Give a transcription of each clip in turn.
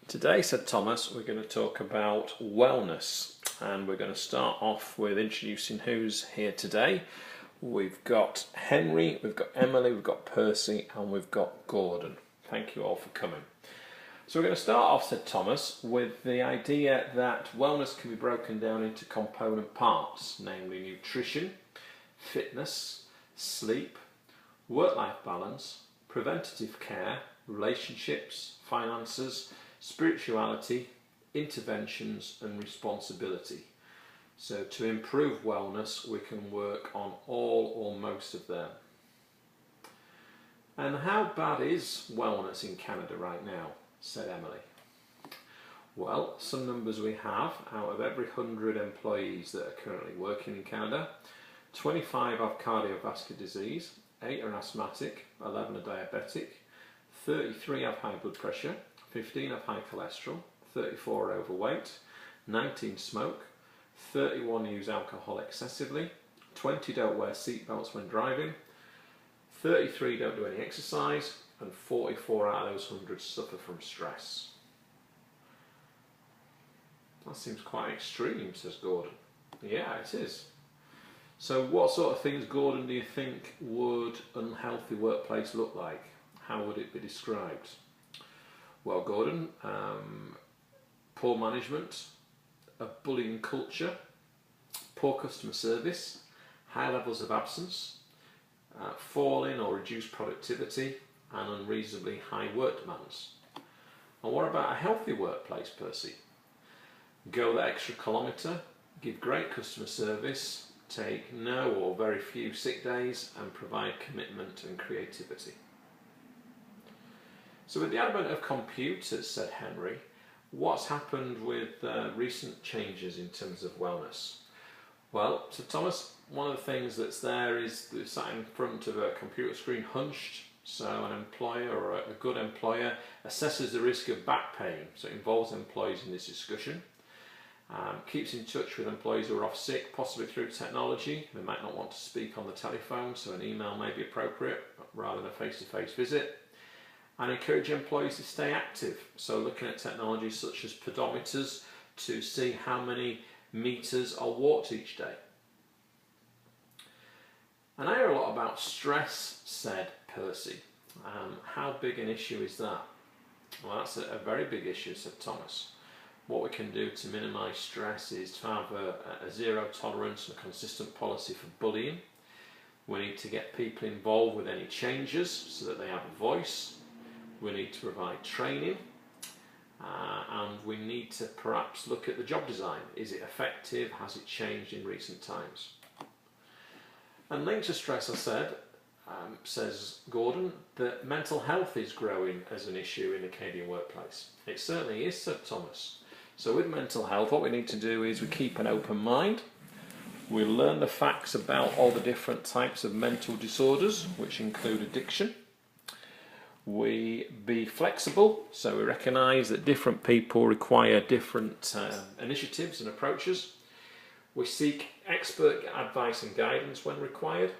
Today, said Thomas, we're going to talk about wellness, and we're going to start off with introducing who's here today. We've got Henry, we've got Emily, we've got Percy, and we've got Gordon. Thank you all for coming. So we're going to start off, said Thomas, with the idea that wellness can be broken down into component parts, namely nutrition, fitness, sleep, work-life balance, preventative care, relationships, finances, spirituality, interventions and responsibility. So to improve wellness, we can work on all or most of them. And how bad is wellness in Canada right now, said Emily. Well, some numbers we have: out of every 100 employees that are currently working in Canada, 25 have cardiovascular disease, 8 are asthmatic, 11 are diabetic, 33 have high blood pressure, 15 have high cholesterol, 34 are overweight, 19 smoke, 31 use alcohol excessively, 20 don't wear seatbelts when driving, 33 don't do any exercise, and 44 out of those 100 suffer from stress. That seems quite extreme, says Gordon. Yeah, it is. So what sort of things, Gordon, do you think would an unhealthy workplace look like? How would it be described? Well, Gordon, poor management, a bullying culture, poor customer service, high levels of absence, falling or reduced productivity, and unreasonably high work demands. And what about a healthy workplace, Percy? Go the extra kilometre, give great customer service, take no or very few sick days, and provide commitment and creativity. So with the advent of computers, said Henry, what's happened with recent changes in terms of wellness? Well, so Thomas, one of the things that's there is they're sat in front of a computer screen hunched, so an employer or a good employer assesses the risk of back pain, so it involves employees in this discussion. Keeps in touch with employees who are off sick, possibly through technology. They might not want to speak on the telephone, so an email may be appropriate rather than a face-to-face visit. And encourage employees to stay active, so looking at technologies such as pedometers to see how many meters are walked each day. And I hear a lot about stress, said Percy. How big an issue is that? Well, that's a very big issue, said Thomas. What we can do to minimise stress is to have a zero tolerance and a consistent policy for bullying. We need to get people involved with any changes so that they have a voice. We need to provide training, and we need to perhaps look at the job design. Is it effective? Has it changed in recent times? And linked to stress, I said, says Gordon, that mental health is growing as an issue in the Canadian workplace. It certainly is, said Thomas. So with mental health, what we need to do is we keep an open mind. We learn the facts about all the different types of mental disorders, which include addiction. We be flexible, so we recognise that different people require different initiatives and approaches. We seek expert advice and guidance when required,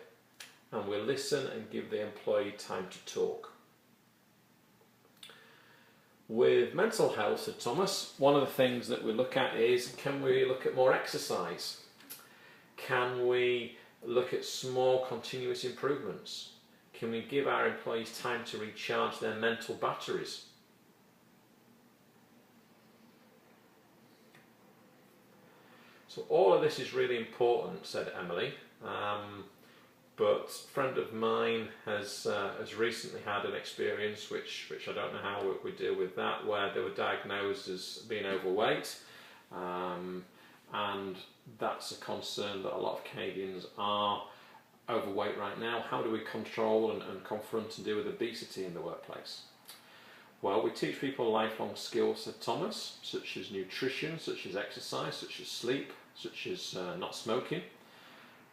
and we listen and give the employee time to talk. With mental health, said Thomas, one of the things that we look at is, can we look at more exercise? Can we look at small continuous improvements? Can we give our employees time to recharge their mental batteries? So all of this is really important, said Emily. But a friend of mine has recently had an experience which I don't know how we deal with that, where they were diagnosed as being overweight, and that's a concern that a lot of Canadians are overweight right now. How do we control and confront and deal with obesity in the workplace? Well, we teach people lifelong skills, said Thomas, such as nutrition, such as exercise, such as sleep, such as not smoking.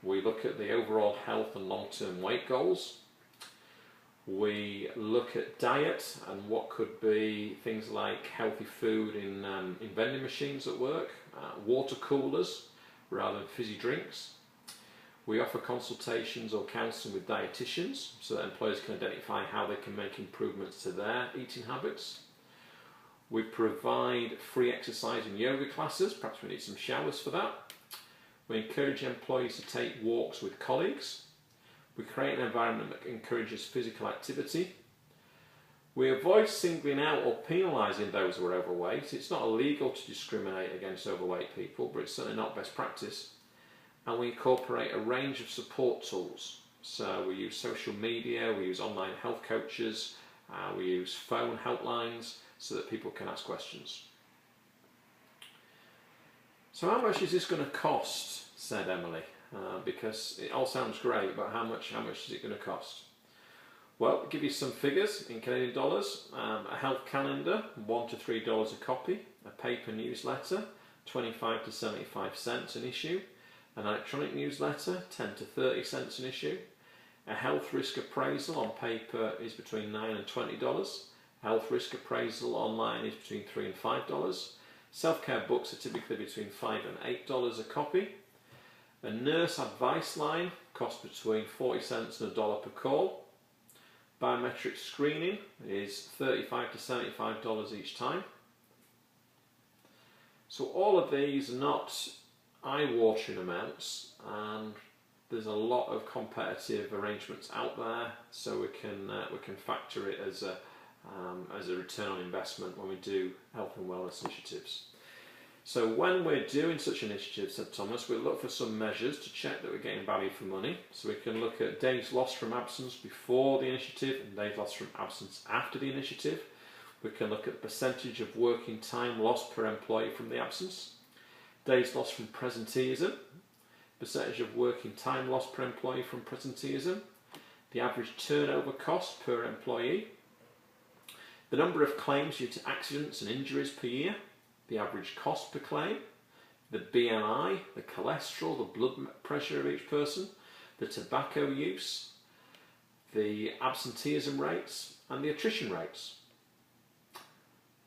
We look at the overall health and long-term weight goals. We look at diet and what could be things like healthy food in vending machines at work, water coolers rather than fizzy drinks. We offer consultations or counselling with dietitians so that employers can identify how they can make improvements to their eating habits. We provide free exercise and yoga classes, perhaps we need some showers for that. We encourage employees to take walks with colleagues. We create an environment that encourages physical activity. We avoid singling out or penalising those who are overweight. It's not illegal to discriminate against overweight people, but it's certainly not best practice. And we incorporate a range of support tools. So we use social media, we use online health coaches, we use phone helplines so that people can ask questions. So how much is this going to cost, said Emily, because it all sounds great, but how much is it going to cost? Well, I'll give you some figures in Canadian dollars. A health calendar, $1 to $3 a copy. A paper newsletter, 25 to 75 cents an issue. An electronic newsletter, 10 to 30 cents an issue. A health risk appraisal on paper is between $9 and $20. Health risk appraisal online is between $3 and $5. Self-care books are typically between $5 and $8 a copy. A nurse advice line costs between 40 cents and $1 per call. Biometric screening is $35 to $75 each time. So all of these are not eye-watering amounts, and there's a lot of competitive arrangements out there, so we can factor it as a return on investment when we do health and wellness initiatives. So when we're doing such initiatives, said Thomas, we look for some measures to check that we're getting value for money. So we can look at days lost from absence before the initiative and days lost from absence after the initiative. We can look at the percentage of working time lost per employee from the absence. Days lost from presenteeism, percentage of working time lost per employee from presenteeism, the average turnover cost per employee, the number of claims due to accidents and injuries per year, the average cost per claim, the BMI, the cholesterol, the blood pressure of each person, the tobacco use, the absenteeism rates, and the attrition rates.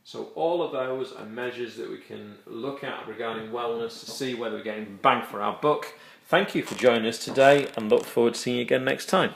So all of those are measures that we can look at regarding wellness to see whether we're getting bang for our buck. Thank you for joining us today, and look forward to seeing you again next time.